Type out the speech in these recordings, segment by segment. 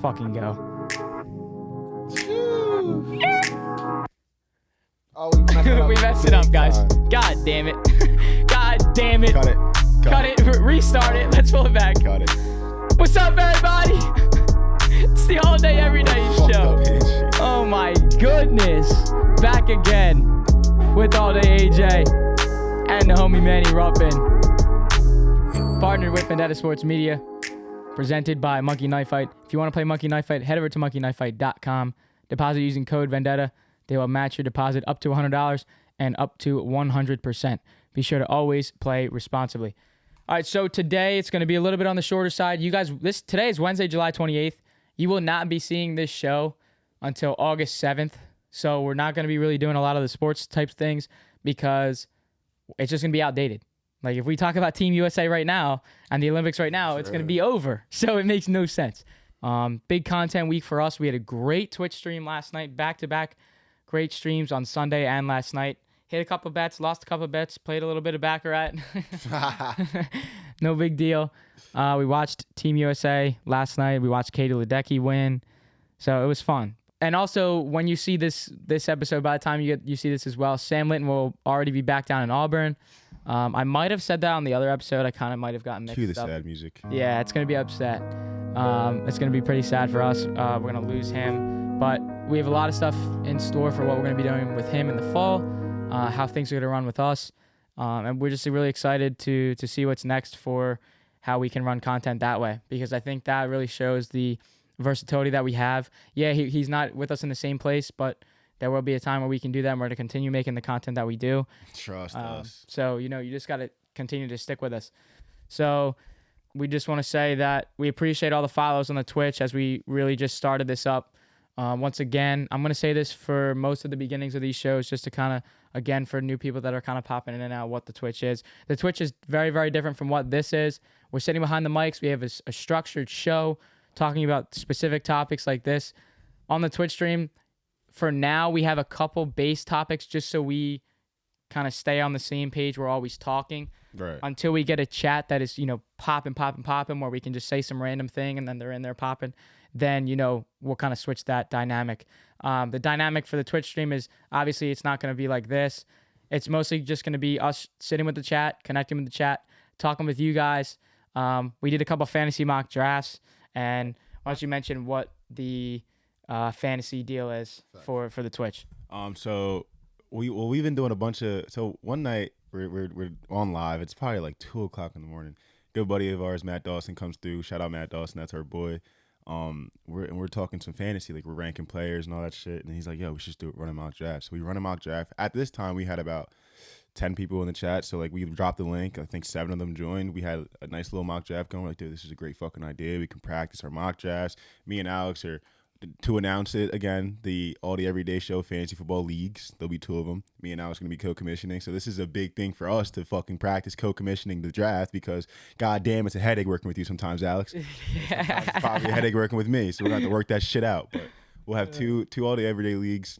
fucking go. Oh, we messed it up, guys. God damn it. God damn it. Cut it. Cut it. Restart it. Let's pull it back. Cut it. What's up, everybody? It's the All Day Everyday Show. Oh my goodness. Back again with All Day AJ and the homie Manny Ruffin. Partnered with Vendetta Sports Media. Presented by Monkey Knife Fight. If you want to play Monkey Knife Fight, head over to monkeyknifefight.com. Deposit using code Vendetta. They will match your deposit up to $100 and up to 100%. Be sure to always play responsibly. All right, so today it's going to be a little bit on the shorter side. You guys, today is Wednesday, July 28th. You will not be seeing this show until August 7th. So we're not going to be really doing a lot of the sports type things because it's just going to be outdated. Like if we talk about Team USA right now and the Olympics right now, it's going to be over. So it makes no sense. Big content week for us. We had a great Twitch stream last night, back-to-back great streams on Sunday and last night. Hit a couple bets, lost a couple bets, played a little bit of Baccarat. No big deal. We watched Team USA last night. We watched Katie Ledecky win. So it was fun. And also, when you see this episode, by the time you see this as well, Sam Linton will already be back down in Auburn. I might have said that on the other episode. I kind of might have gotten mixed Cue the up. sad music. Yeah, it's going to be upset. It's going to be pretty sad for us. We're going to lose him. But we have a lot of stuff in store for what we're going to be doing with him in the fall, how things are going to run with us. And we're just really excited to see what's next for how we can run content that way. Because I think that really shows the versatility that we have. Yeah, he's not with us in the same place, but there will be a time where we can do that and we're to continue making the content that we do. Trust us. So, you just got to continue to stick with us. So we just want to say that we appreciate all the follows on the Twitch as we really just started this up. Once again, I'm going to say this for most of the beginnings of these shows just to kind of, again, for new people that are kind of popping in and out, what the Twitch is. The Twitch is very, very different from what this is. We're sitting behind the mics. We have a structured show talking about specific topics like this. On the Twitch stream, for now, we have a couple base topics just so we kind of stay on the same page. We're always talking. Right. Until we get a chat that is, popping, where we can just say some random thing and then they're in there popping. Then, we'll kind of switch that dynamic. The dynamic for the Twitch stream is obviously it's not going to be like this. It's mostly just going to be us sitting with the chat, connecting with the chat, talking with you guys. We did a couple fantasy mock drafts. And why don't you mention what the fantasy deal is for the Twitch? So we've been doing a bunch of. So one night we're on live. It's probably like 2:00 in the morning. Good buddy of ours, Matt Dawson, comes through. Shout out Matt Dawson. That's our boy. We're talking some fantasy, like we're ranking players and all that shit. And he's like, "Yo, we should run a mock draft." So we run a mock draft. At this time, we had about 10 people in the chat. So like we dropped the link. I think 7 of them joined. We had a nice little mock draft going. We're like, dude, this is a great fucking idea. We can practice our mock drafts. Me and Alex are to announce it again. The All the Everyday Show Fantasy Football Leagues. There'll be 2 of them. Me and Alex are gonna be co-commissioning. So this is a big thing for us to fucking practice co-commissioning the draft because goddamn, it's a headache working with you sometimes, Alex. Sometimes it's probably a headache working with me. So we're gonna have to work that shit out. But we'll have two All the Everyday Leagues,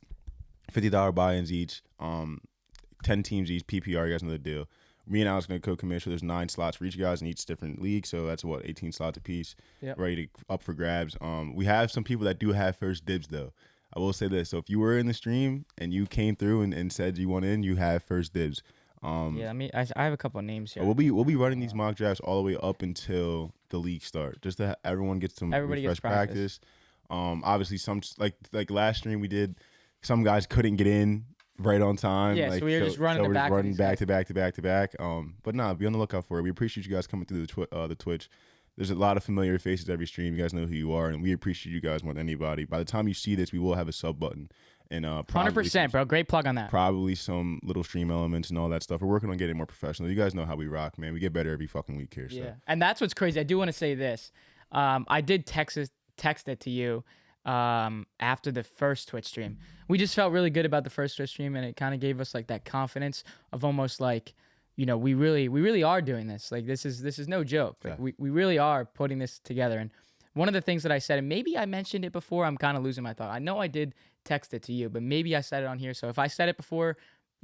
$50 buy-ins each. 10 teams each, PPR, you guys know the deal. Me and Alex are going to co-commission. There's 9 slots for each guys in each different league, so that's 18 slots apiece, ready to up for grabs. We have some people that do have first dibs, though. I will say this. So if you were in the stream and you came through and said you want in, you have first dibs. I have a couple of names here. We'll be running these mock drafts all the way up until the league start, just to everyone gets some refresh practice. Obviously, some like last stream we did, some guys couldn't get in right on time. Yeah, so we were just running back to back. But nah, be on the lookout for it. We appreciate you guys coming through the Twitch. There's a lot of familiar faces every stream. You guys know who you are, and we appreciate you guys more than anybody. By the time you see this, we will have a sub button. And 100%, bro. Great plug on that. Probably some little stream elements and all that stuff. We're working on getting more professional. You guys know how we rock, man. We get better every fucking week here. Yeah, so. And that's what's crazy. I do want to say this. I did text it to you after the first Twitch stream. We just felt really good about the first Twitch stream, and it kind of gave us like that confidence of almost like, we really are doing this. Like this is no joke. Like we really are putting this together. And one of the things that I said, and maybe I mentioned it before, I'm kind of losing my thought. I know I did text it to you, but maybe I said it on here. So if I said it before,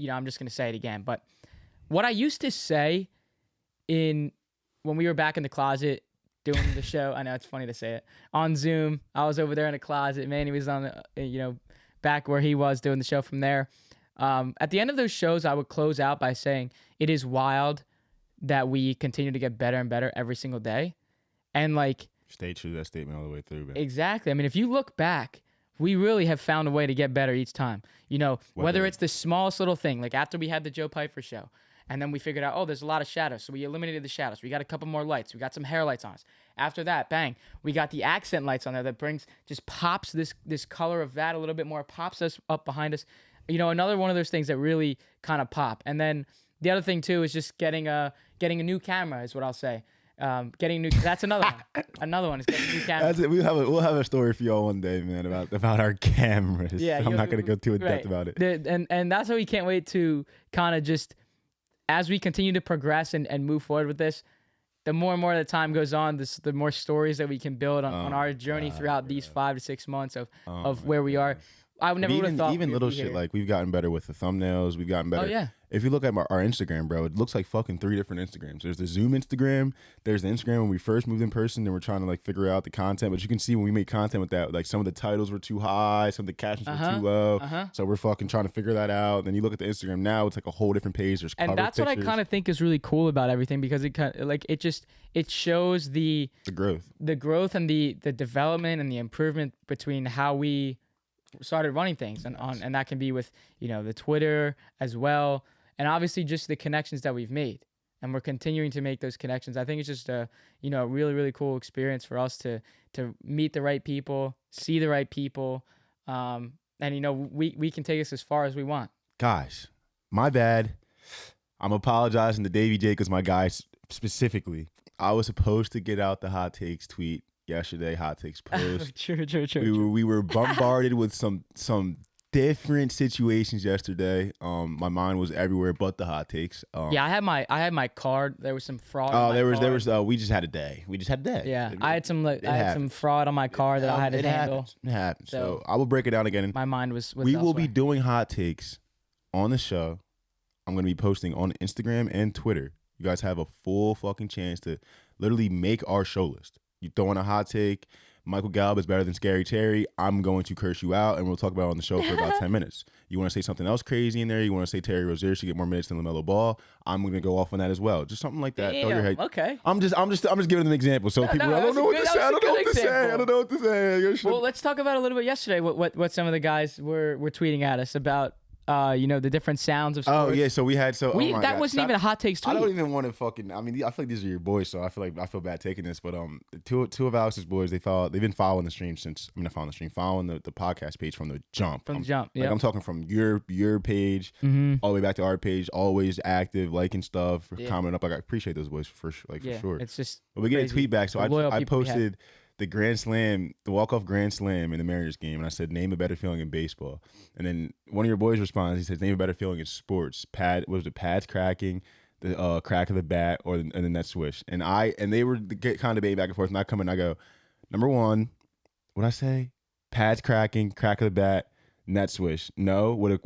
I'm just gonna say it again. But what I used to say when we were back in the closet doing the show. I know it's funny to say it on Zoom. I was over there in a closet. Manny was on, back where he was doing the show from there. At the end of those shows, I would close out by saying it is wild that we continue to get better and better every single day. And like, stay true to that statement all the way through, man. Exactly. I mean, if you look back, we really have found a way to get better each time. Whether it's the smallest little thing, like after we had the Joe Pfeiffer show, and then we figured out, there's a lot of shadows, so we eliminated the shadows. We got a couple more lights. We got some hair lights on us. After that, bang, we got the accent lights on there that just pops this color of that a little bit more, pops us up behind us. Another one of those things that really kind of pop. And then the other thing too is just getting a new camera is what I'll say. That's another one. Another one is getting a new camera. That's it. We'll have a story for y'all one day, man, about our cameras. Yeah, I'm not gonna go too in depth about it. And that's why we can't wait to kind of just, as we continue to progress and move forward with this, the more and more the time goes on, the more stories that we can build on our journey throughout these 5 to 6 months of where we are. I would never would have thought. Even little shit like we've gotten better with the thumbnails. We've gotten better. Oh yeah. If you look at our Instagram, bro, it looks like fucking 3 different Instagrams. There's the Zoom Instagram. There's the Instagram when we first moved in person and we're trying to like figure out the content. But you can see when we made content with that, like some of the titles were too high, some of the captions were too low. So we're fucking trying to figure that out. Then you look at the Instagram now, it's like a whole different page. There's cover that's pictures. What I kind of think is really cool about everything, because it shows the growth and the development and the improvement between how we started running things and that can be with the Twitter as well, and obviously just the connections that we've made, and we're continuing to make those connections. I think it's just a really, really cool experience for us to meet the right people, see the right people, and we can take us as far as we want. Guys, my bad. I'm apologizing to Davey Jacobs, my guy specifically. I was supposed to get out the hot takes tweet yesterday, hot takes post. True. We were bombarded with some different situations yesterday. My mind was everywhere but the hot takes. Yeah, I had my card. There was some fraud. Oh, there was. We just had a day. Yeah, I had some fraud on my car that I had to handle. It happened. So I will break it down again. My mind was. We will be doing hot takes on the show. I'm going to be posting on Instagram and Twitter. You guys have a full fucking chance to literally make our show list. You throw in a hot take, Michael Gallup is better than Scary Terry, I'm going to curse you out, and we'll talk about it on the show for about 10 minutes. You want to say something else crazy in there? You want to say Terry Rozier should get more minutes than LaMelo Ball? I'm going to go off on that as well. Just something like that. Damn, throw your head. Okay. I'm just giving an example. So people, I don't know what to say. I don't know what to say. Well, let's talk about a little bit yesterday. What some of the guys were tweeting at us about. The different sounds of sports. Oh yeah, so we had that wasn't even a hot takes tweet. I don't even want to fucking. I mean, I feel like these are your boys, so I feel bad taking this. But two of Alex's boys, they've been following the stream following the podcast page from the jump. Yeah. I'm talking from your page all the way back to our page. Always active, liking stuff, commenting up. Like, I appreciate those boys for sure. It's just. But we get a tweet back, so I posted the Grand Slam, the walk-off Grand Slam in the Mariners game, and I said, name a better feeling in baseball. And then one of your boys responds, he says, name a better feeling in sports. Pads cracking, the crack of the bat, and the net swish. And they were kind of debating back and forth, and I come in and I go, number one, what'd I say? Pads cracking, crack of the bat, net swish. No, with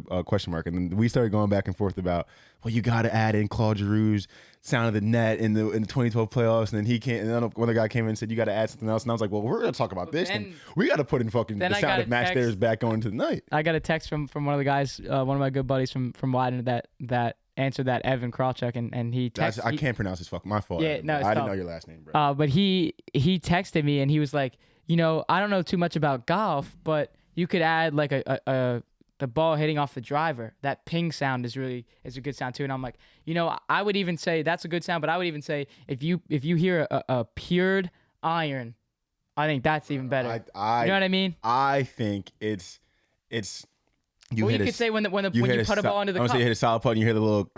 a question mark. And then we started going back and forth about, well, you got to add in Claude Giroux's sound of the net in the 2012 playoffs, and then he can't. And then another guy came in and said, you got to add something else. And I was like, well, we're gonna talk about this, and we got to put in fucking the sound of Max Stairs back going to the night. I got a text from one of the guys, one of my good buddies from Wyden that answered that, Evan Krawchuk, and he texted. I can't pronounce his fucking, my fault. Yeah, no, I didn't know your last name, bro. But he texted me and he was like, I don't know too much about golf, but you could add like the ball hitting off the driver. That ping sound is a good sound too. And I'm like, I would even say that's a good sound, but I would even say if you hear a pured iron, I think that's even better. You know what I mean? I think it's. You could say when you put a ball into the cup. I'm gonna say you hit a solid putt and you hear the little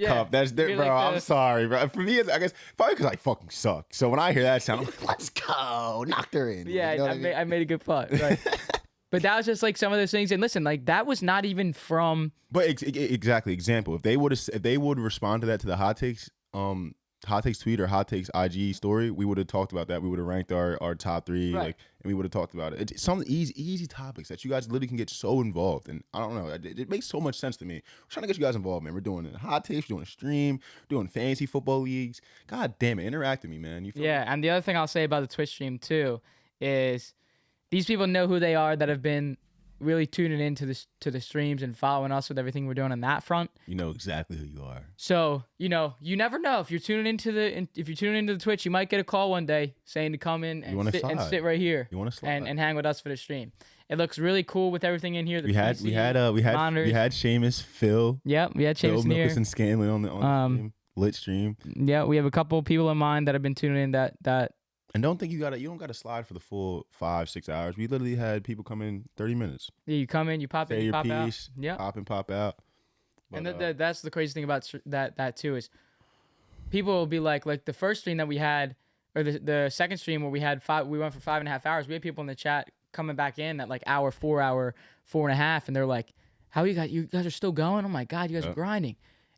cup. That's bro. Like I'm sorry, bro. For me, I guess probably because I fucking suck. So when I hear that sound, I'm like, let's go, knocked her in. Yeah, I made a good putt. Right. But that was just like some of those things. And listen, like that was not even from. But exactly, example. If they would respond to that to the hot takes, Hot Takes tweet or Hot Takes IG story, we would have talked about that. We would have ranked our top 3, Right. like, and we would have talked about it. It's some easy topics that you guys literally can get so involved. And I don't know, it makes so much sense to me. We're trying to get you guys involved, man. We're doing a Hot Takes, we're doing a stream, we're doing fantasy football leagues. God damn it, interact with me, man. You feel me? Yeah, and the other thing I'll say about the Twitch stream too is these people know who they are that have been really tuning into the streams and following us with everything we're doing on that front. You know exactly who you are. So, you never know if you're tuning into the Twitch, you might get a call one day saying to come in and sit right here. You want to slide and hang with us for the stream. It looks really cool with everything in here. We had Seamus, Phil. Yeah, we had Seamus in here. And Scanlon on the stream, lit stream. Yeah, we have a couple people in mind that have been tuning in that. And don't think you don't gotta slide for the full 5-6 hours. We literally had people come in 30 minutes. Yeah, you come in, you pop in, you pop out. Yeah, pop and pop out. But, and that's the crazy thing about that too is people will be like the first stream that we had, or the second stream where we went for 5.5 hours. We had people in the chat coming back in at like hour 4.5, and they're like, "How you guys are still going? Oh my god, you guys are grinding."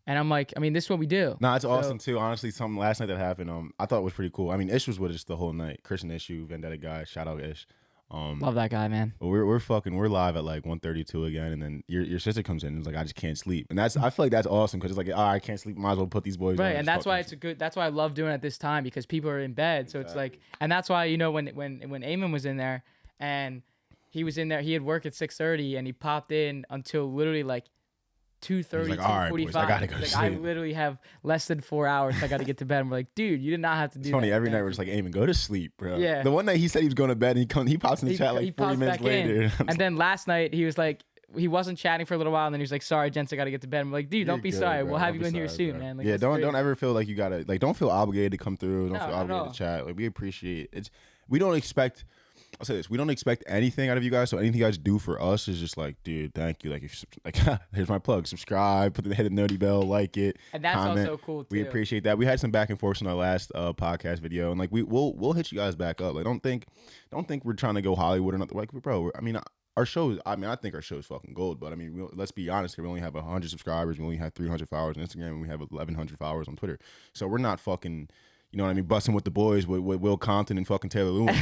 And I'm like, I mean, this is what we do. No, it's awesome too. Honestly, something last night that happened, I thought was pretty cool. I mean, Ish was with us the whole night. Christian Issue, Vendetta guy, shout out Ish. Love that guy, man. But we're live at like 1:32 again, and then your sister comes in and is like, I just can't sleep, and I feel like that's awesome because it's like, I can't sleep, might as well put these boys right, on and that's why that's why I love doing it at this time because people are in bed, so it's like, and that's why when Eamon was in there and he was in there, he had work at 6:30 and he popped in until literally like 2:30, like, all right, 2:45. boys, I gotta go to sleep. I literally have less than 4 hours. I got to get to bed. And we're like, dude, you did not have to do It's funny, that. every night we're just like, Eamon, go to sleep, bro. Yeah. The one night he said he was going to bed and he pops in the chat like 40 minutes later. And then last night he was like, he wasn't chatting for a little while, and then he was like, sorry, gents, I got to get to bed. I'm like, dude, don't be sorry. We'll have you in here soon, man. Like, yeah, don't ever feel like you got to, like, don't feel obligated to come through. Don't feel obligated to chat. Like, we appreciate it. We don't expect... I'll say this: we don't expect anything out of you guys. So anything you guys do for us is just like, dude, thank you. Like, here's my plug: subscribe, hit the noti bell, like it, and that's comment. Also cool too. We appreciate that. We had some back and forth in our last podcast video, and like we'll hit you guys back up. Like, don't think we're trying to go Hollywood or nothing. Like, bro, I mean, our shows. I mean, I think our show is fucking gold. But I mean, let's be honest here. We only have 100 subscribers. We only have 300 followers on Instagram, and we have 1,100 followers on Twitter. So we're not fucking. You know what I mean? Busting with the boys with Will Compton and fucking Taylor Lewis.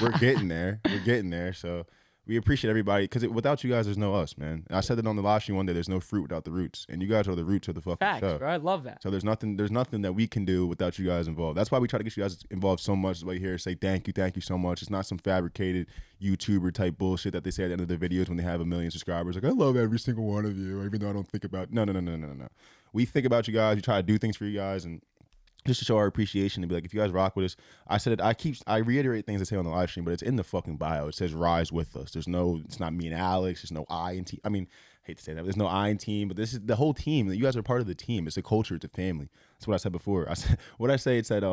We're getting there. We're getting there. So we appreciate everybody because without you guys, there's no us, man. And I said it on the live stream one day. There's no fruit without the roots, and you guys are the roots of the fucking Facts, show. Bro, I love that. So there's nothing that we can do without you guys involved. That's why we try to get you guys involved so much. Right here, say thank you so much. It's not some fabricated YouTuber type bullshit that they say at the end of their videos when they have 1 million subscribers. Like, I love every single one of you, even though I don't think about. No. We think about you guys. We try to do things for you guys and. Just to show our appreciation and be like, if you guys rock with us, I said it. I reiterate things I say on the live stream, but it's in the fucking bio. It says rise with us. It's not me and Alex. There's no I in team. I mean, I hate to say that. But there's no I in team, but this is the whole team. You guys are part of the team. It's a culture. It's a family. That's what I said before. I said what I say. It said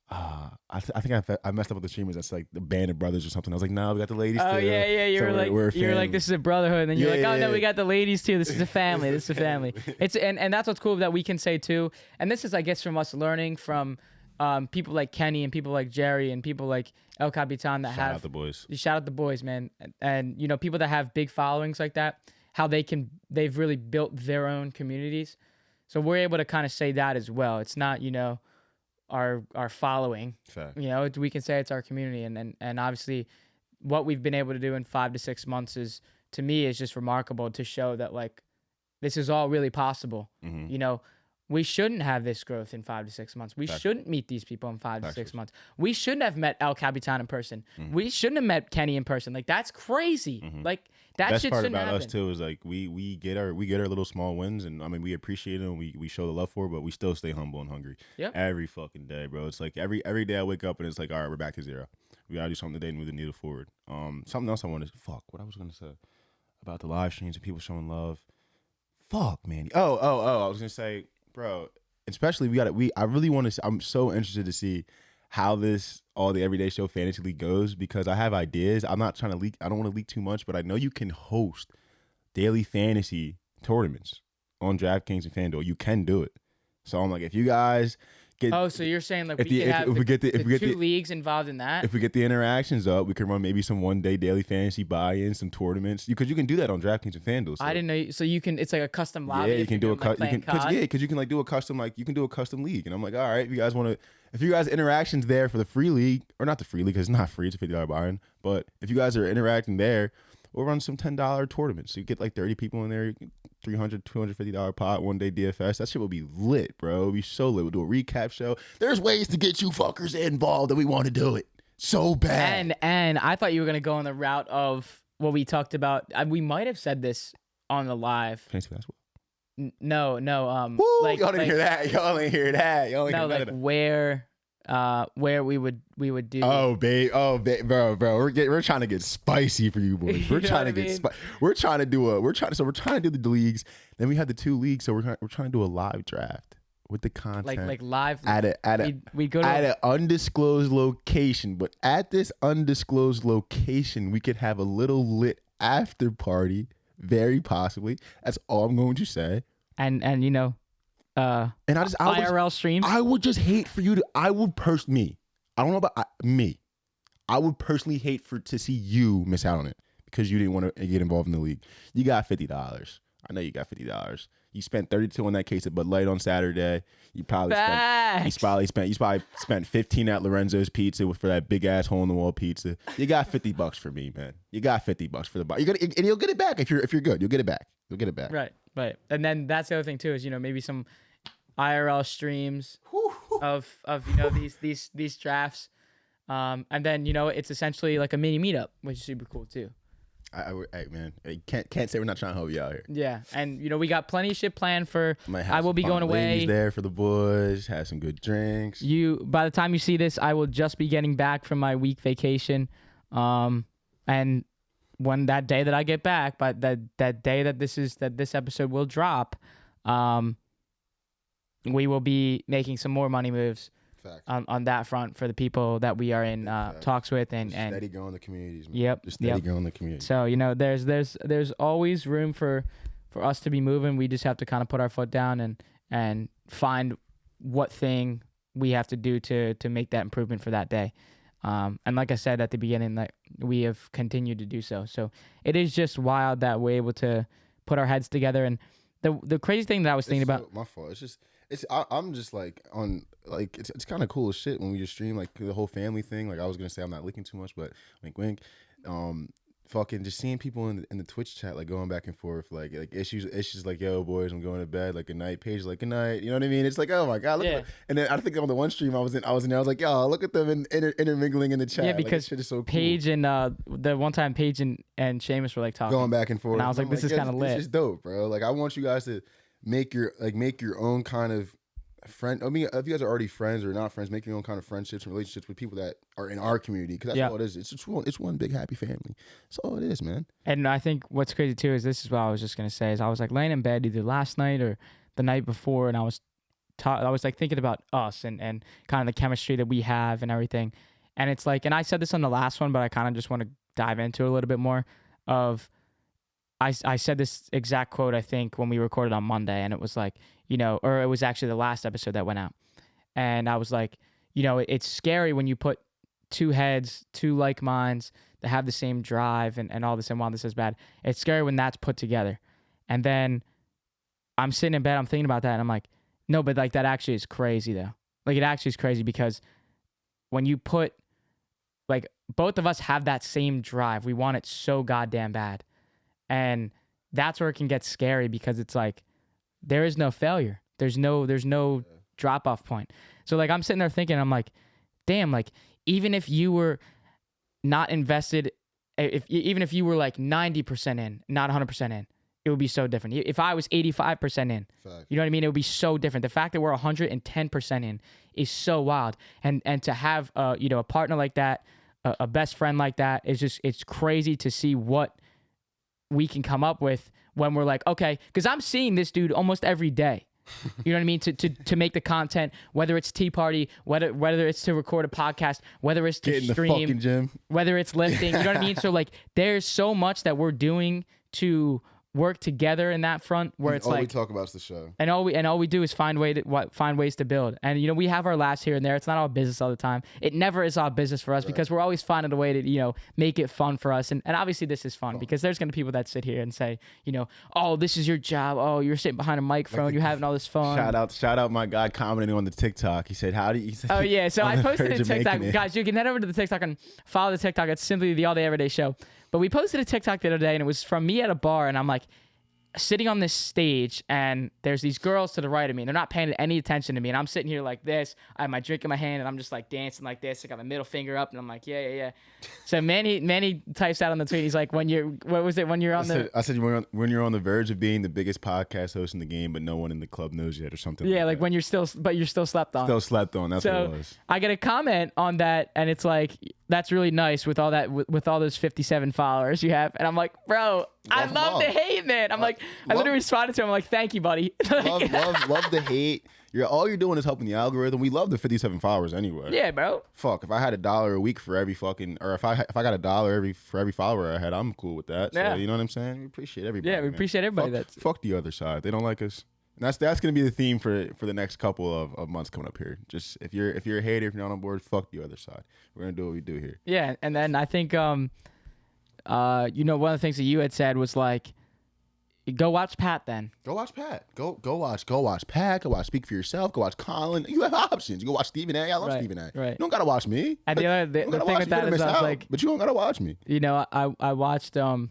I think I messed up with the streamers. That's like the Band of Brothers or something. I was like, no, we got the ladies too. Oh yeah. You were like, this is a brotherhood, and then you're like, oh no, we got the ladies too. This is a family. This is a family. It's and that's what's cool that we can say too. And this is, I guess, from us learning from people like Kenny and people like Jerry and people like El Capitan that shout out the boys. Shout out the boys, man. And you know, people that have big followings like that, how they've really built their own communities. So we're able to kind of say that as well. It's not, you know, our following. Fact. You know, we can say it's our community, and obviously what we've been able to do in 5 to 6 months is, to me, is just remarkable to show that like this is all really possible. Mm-hmm. You know, we shouldn't have this growth in 5 to 6 months. We shouldn't meet these people in 5 to 6 months. We shouldn't have met El Capitan in person. Mm-hmm. We shouldn't have met Kenny in person. Like, that's crazy. Mm-hmm. Like, that shit shouldn't happen. Best part about us too is like we get our little small wins, and I mean, we appreciate them. We show the love for it, but we still stay humble and hungry. Yeah. Every fucking day, bro. It's like every day I wake up and it's like, all right, we're back to zero. We gotta do something today and move the needle forward. Something else I wanted to what I was gonna say about the live streams and people showing love. Fuck, man. Oh, I was gonna say, bro. Especially I really want to. I'm so interested to see how all the Everyday Show Fantasy League goes, because I have ideas. I'm not trying to leak. I don't want to leak too much, but I know you can host daily fantasy tournaments on DraftKings and FanDuel. You can do it. So I'm like, if you guys get. Oh, so you're saying like If we the- could if- have if we get the- if the we get two the- leagues involved in that? If we get the interactions up, we can run maybe some one-day daily fantasy buy-ins, some tournaments. Because you can do that on DraftKings and FanDuel. So. I didn't know. So you can. It's like a custom lobby. Yeah, you if can you're do doing, like, playing COD. because you can like do a custom league, and I'm like, all right, if you guys want to, if you guys interactions there for the free league or not the free league because it's not free, it's a $50 buy-in, but if you guys are interacting there, we'll run some $10 tournaments. So you get like 30 people in there, $300, $250 pot, one day DFS. That shit will be lit, bro. It'll be so lit. We'll do a recap show. There's ways to get you fuckers involved, and we want to do it so bad. And I thought you were gonna go on the route of what we talked about. We might have said this on the live. Fantasy basketball. No. Woo, Like, y'all didn't hear that. Y'all ain't hear that. Y'all ain't No, hear like none of that. where we would do. Oh, babe, bro, we're trying to get spicy for you boys. We're You know trying to what I get mean? we're trying to do the leagues. Then we have the two leagues, so we're trying to do a live draft with the content. like live. we go to at an undisclosed location, but at this undisclosed location, we could have a little lit after party, very possibly. That's all I'm going to say. and And I IRL streams. I would just hate for you to. I would me. I don't know about me. I would personally hate to see you miss out on it because you didn't want to get involved in the league. You got $50. I know you got $50. You spent 32 on that case at Bud Light on Saturday. You probably spent 15 at Lorenzo's Pizza for that big ass hole in the wall pizza. You got $50 for me, man. You got $50 for the buy. And you'll get it back if you're good. You'll get it back. You'll get it back. Right. And then that's the other thing too is maybe some IRL streams of these drafts, and then it's essentially like a mini meetup, which is super cool too. Hey man, I can't say we're not trying to help you out here. Yeah, and we got plenty of shit planned for. Might have I will some be fun going away. ladies there for the boys. Have some good drinks. By the time you see this, I will just be getting back from my week vacation, and when that day that I get back, but that day that this episode will drop, we will be making some more money moves on that front for the people that we are in talks with and steady growing the communities. Man. Yep. Just steady growing the community. So there's always room for us to be moving. We just have to kind of put our foot down and find what thing we have to do to make that improvement for that day. And like I said at the beginning, like we have continued to do so. So it is just wild that we're able to put our heads together. And the crazy thing that I was thinking about. My fault. I'm just like on like it's kind of cool as shit when we just stream like the whole family thing. Like I was gonna say I'm not leaking too much, but wink wink. Fucking just seeing people in the Twitch chat like going back and forth like issues like yo boys I'm going to bed like good night, Paige like good night, you know what I mean? It's like oh my god, look at them. And then I think on the one stream I was in there I was like yo look at them intermingling in the chat. Yeah, because like, shit is so cool. Paige and the one time Paige and Seamus were like talking going back and forth, and I was like this is kind of lit. This is dope, bro. Like I want you guys to make your own kind of friend. I mean, if you guys are already friends or not friends, make your own kind of friendships and relationships with people that are in our community because that's all it is. It's one big happy family. That's all it is, man. And I think what's crazy too is this is what I was just gonna say is I was like laying in bed either last night or the night before, and I was like thinking about us and kind of the chemistry that we have and everything. And it's like, and I said this on the last one, but I kind of just want to dive into it a little bit more. I said this exact quote I think when we recorded on Monday, and it was like, or it was actually the last episode that went out, and I was like, it's scary when you put two heads, two like minds that have the same drive and all this, and while this is bad, it's scary when that's put together. And then I'm sitting in bed, I'm thinking about that, and I'm like, no, but like that actually is crazy though. Like it actually is crazy because when you put, like both of us have that same drive, we want it so goddamn bad. And that's where it can get scary because it's like there is no failure. There's no drop off point. So like I'm sitting there thinking, I'm like, damn, like even if you were not invested, even if you were like 90% in, not 100% in, it would be so different. If I was 85% in, you know what I mean? It would be so different. The fact that we're 110% in is so wild. And to have a partner like that, a best friend like that is it's crazy to see what we can come up with when we're like, okay, because I'm seeing this dude almost every day. You know what I mean? To make the content, whether it's Tea Party, whether it's to record a podcast, whether it's to get in stream, the fucking gym, whether it's lifting, you know what I mean? So like there's so much that we're doing to work together in that front where it's all like we talk about is the show. and all we do is find ways to build. And you know, we have our laughs here and there. It's not all business all the time. It never is all business for us because we're always finding a way to, you know, make it fun for us. And obviously this is fun because there's going to be people that sit here and say, you know, oh, this is your job. Oh, you're sitting behind a microphone. You're having all this fun. Shout out my guy commenting on the TikTok. He said, "How do you?" Oh yeah, so I posted a TikTok, guys. You can head over to the TikTok and follow the TikTok. It's simply the All Day Everyday Show. But we posted a TikTok the other day, and it was from me at a bar, and I'm like sitting on this stage, and there's these girls to the right of me, and they're not paying any attention to me, and I'm sitting here like this. I have my drink in my hand, and I'm just like dancing like this. I got my middle finger up, and I'm like, yeah. So Manny types out on the tweet. He's like, when you're on the. I said when you're on the verge of being the biggest podcast host in the game, but no one in the club knows yet, or something. Yeah, like when you're still slept on. Still slept on. That's what it was. I get a comment on that, and it's like, that's really nice with all that with all those 57 followers you have, and I'm like, bro, I love the hate, man. I'm like, I literally responded to him. I'm like, thank you, buddy. love the hate. All you're doing is helping the algorithm. We love the 57 followers anyway. Yeah, bro. Fuck, if I had $1 a week for every fucking, or if I got $1 for every follower I had, I'm cool with that. Yeah. So you know what I'm saying? We appreciate everybody. Yeah, we appreciate everybody. Fuck the other side. They don't like us. And that's gonna be the theme for the next couple of months coming up here. Just if you're a hater, if you're not on board, fuck the other side. We're gonna do what we do here. Yeah, and then I think you know, one of the things that you had said was like, go watch Pat then. Go watch Pat. Go watch Pat. Go watch Speak for Yourself. Go watch Colin. You have options. You go watch Stephen A. I love Stephen A. Right. You don't gotta watch me. And the thing with that is I was like, but you don't gotta watch me. You know, I watched the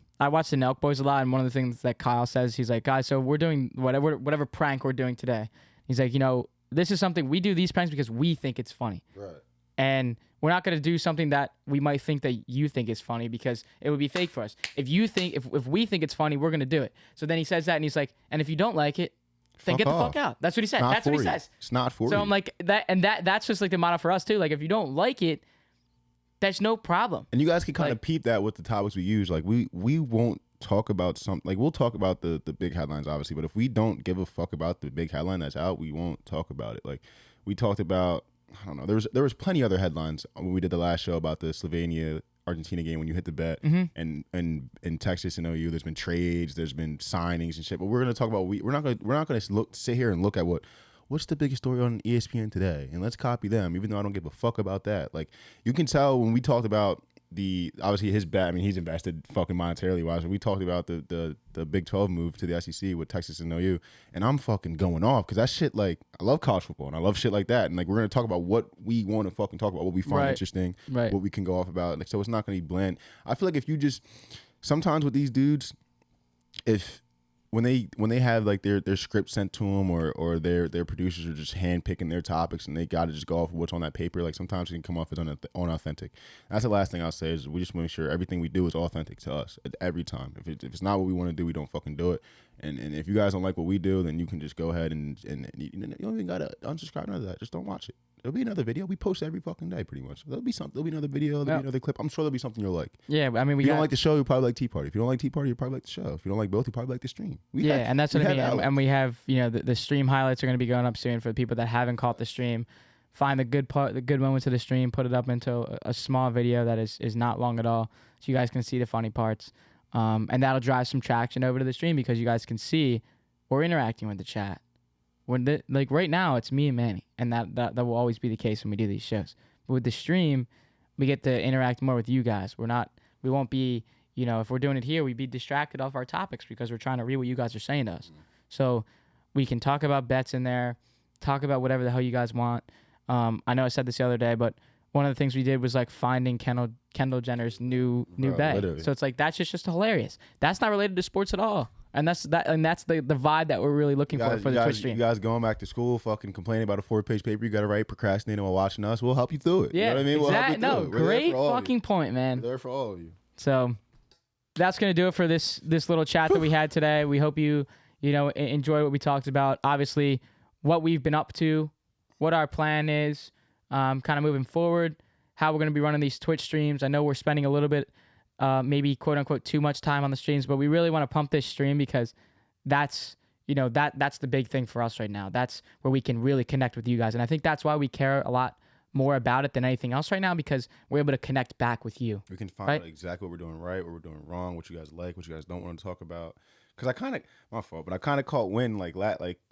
Nelk Boys a lot, and one of the things that Kyle says, he's like, guys, so we're doing whatever prank we're doing today. He's like, you know, this is something we do these pranks because we think it's funny. Right. And we're not going to do something that we might think that you think is funny because it would be fake for us. If we think it's funny, we're going to do it. So then he says that, and he's like, and if you don't like it, then get the fuck out. That's what he said. That's what he says. It's not for you. So I'm like, that's just like the motto for us too. Like, if you don't like it, there's no problem. And you guys can kind of peep that with the topics we use. Like we won't talk about something, like we'll talk about the big headlines obviously, but if we don't give a fuck about the big headline that's out, we won't talk about it. Like we talked about, I don't know, there was plenty other headlines when we did the last show about the Slovenia Argentina game when you hit the bet, and in Texas and OU there's been trades, there's been signings and shit, but we're going to talk about we're not going to sit here and look at what's the biggest story on ESPN today, and let's copy them, even though I don't give a fuck about that. Like, you can tell when we talked about obviously his bet, I mean, he's invested fucking monetarily wise. We talked about the Big 12 move to the SEC with Texas and OU, and I'm fucking going off because that shit, like, I love college football and I love shit like that, and like we're gonna talk about what we want to fucking talk about, what we find interesting, what we can go off about. Like, so it's not gonna be bland. I feel like if you just sometimes with these dudes, if when they have like their script sent to them or their producers are just handpicking their topics and they got to just go off of what's on that paper, like sometimes it can come off as unauthentic. That's the last thing I'll say is we just make sure everything we do is authentic to us every time. If it's not what we want to do, we don't fucking do it. And if you guys don't like what we do, then you can just go ahead and you don't even gotta unsubscribe, none of that. Just don't watch it. There'll be another video. We post every fucking day, pretty much. There'll be another video. There'll be another clip. I'm sure there'll be something you'll like. Yeah, I mean, if you don't like the show, you probably like Tea Party. If you don't like Tea Party, you probably like the show. If you don't like both, you probably like the stream. And that's what I mean. And we have, you know, the stream highlights are going to be going up soon for the people that haven't caught the stream. Find the good moments of the stream, put it up into a small video that is not long at all, so you guys can see the funny parts. And that'll drive some traction over to the stream because you guys can see we're interacting with the chat. Like right now, it's me and Manny, and that will always be the case when we do these shows. But with the stream, we get to interact more with you guys. We won't be, you know, if we're doing it here, we'd be distracted off our topics because we're trying to read what you guys are saying to us. So we can talk about bets in there, talk about whatever the hell you guys want. I know I said this the other day, but one of the things we did was like finding Kendall Jenner's new bet. Literally. So it's like that's just hilarious. That's not related to sports at all. And that's the vibe that we're really looking for the Twitch stream. You guys going back to school, fucking complaining about a 4-page paper you got to write, procrastinating while watching us. We'll help you through it. Yeah, you know what I mean? We'll help you through it. Great fucking point, man. We're there for all of you. So that's gonna do it for this little chat that we had today. We hope you enjoy what we talked about. Obviously, what we've been up to, what our plan is, kind of moving forward, how we're gonna be running these Twitch streams. I know we're spending a little bit. Maybe quote unquote too much time on the streams, but we really want to pump this stream because that's the big thing for us right now. That's where we can really connect with you guys, and I think that's why we care a lot more about it than anything else right now, because we're able to connect back with you. We can find out exactly what we're doing right, what we're doing wrong, what you guys like, what you guys don't want to talk about. because I kind of my fault, but I kind of caught wind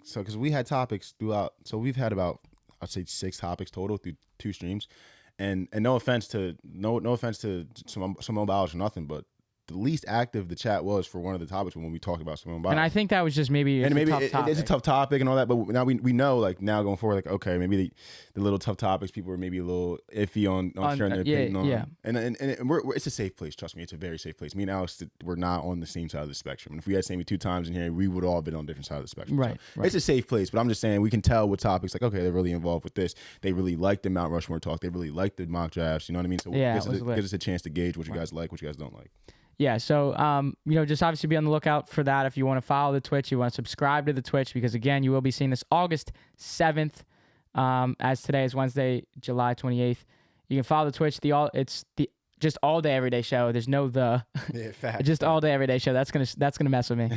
so because we had topics throughout. So we've had about I'd say 6 topics total through 2 streams, and no offense to Simone Biles or nothing, but the least active the chat was for one of the topics when we talked about Simone Biles. And I think that was just maybe it's a tough topic and all that, but now we know like now going forward, like okay, maybe the little tough topics people are maybe a little iffy on sharing their opinion on. Yeah. And it's a safe place. Trust me, it's a very safe place. Me and Alex, we're not on the same side of the spectrum. And if we had seen me 2 times in here, we would all have been on different sides of the spectrum. Right, so right. It's a safe place, but I'm just saying we can tell with topics like okay, they're really involved with this. They really like the Mount Rushmore talk. They really like the mock drafts. You know what I mean? So yeah, gives us a chance to gauge what you guys like, what you guys don't like. Yeah, so, just obviously be on the lookout for that. If you want to follow the Twitch, you want to subscribe to the Twitch, because, again, you will be seeing this August 7th, as today is Wednesday, July 28th. You can follow the Twitch. It's just all day, everyday show. There's no just all day, everyday show. That's gonna mess with me.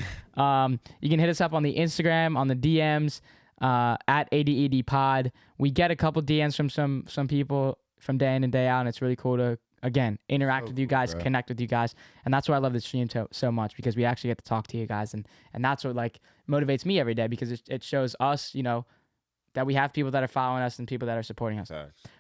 You can hit us up on the Instagram, on the DMs, at ADED Pod. We get a couple DMs from some people from day in and day out, and it's really cool to, again, interact with you guys, connect with you guys. And that's why I love the stream so much, because we actually get to talk to you guys. And that's what like motivates me every day, because it shows us, that we have people that are following us and people that are supporting us.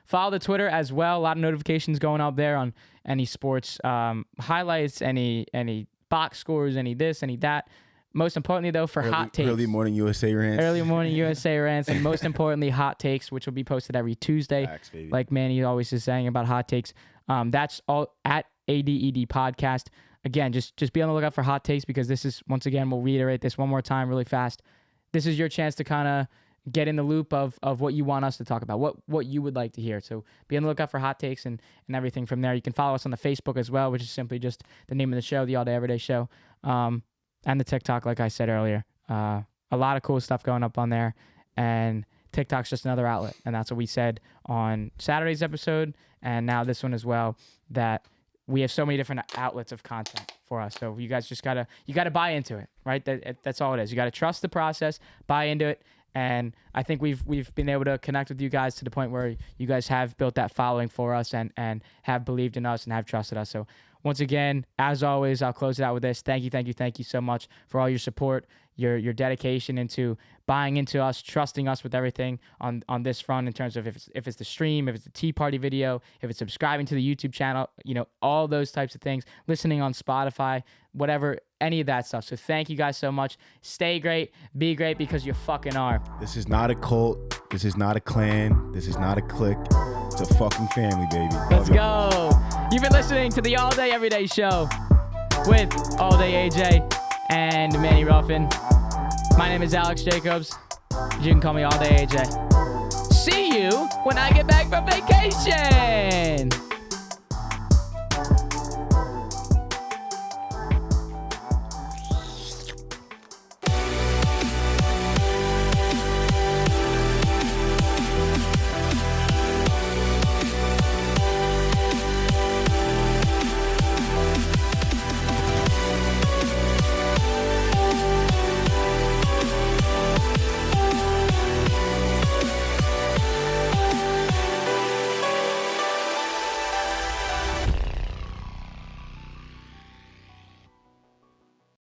Follow the Twitter as well. A lot of notifications going up there on any sports highlights, any box scores, any this, any that. Most importantly, though, for hot takes. Early morning USA rants. Early morning USA rants. And most importantly, hot takes, which will be posted every Tuesday. Facts, baby. Like Manny always is saying about hot takes. That's all at ADED Podcast. Again, just be on the lookout for hot takes, because this is, once again, we'll reiterate this one more time really fast. This is your chance to kind of get in the loop of what you want us to talk about, what you would like to hear. So be on the lookout for hot takes and everything from there. You can follow us on the Facebook as well, which is simply just the name of the show, the All Day Everyday Show. And the TikTok, like I said earlier. A lot of cool stuff going up on there. And TikTok's just another outlet. And that's what we said on Saturday's episode, and now this one as well, that we have so many different outlets of content for us. So you guys just gotta buy into it, right? That's all it is. You gotta trust the process, buy into it. And I think we've been able to connect with you guys to the point where you guys have built that following for us and have believed in us and have trusted us. So once again, as always, I'll close it out with this. Thank you so much for all your support, your dedication into buying into us, trusting us with everything on this front, in terms of if it's the stream, if it's the Tea Party video, if it's subscribing to the YouTube channel, all those types of things, listening on Spotify, whatever, any of that stuff. So thank you guys so much. Stay great, be great, because you fucking are. This is not a cult. This is not a clan. This is not a clique. It's a fucking family, baby. Let's go. You've been listening to the All Day Everyday Show with All Day AJ and Manny Ruffin. My name is Alex Jacobs. You can call me All Day AJ. See you when I get back from vacation.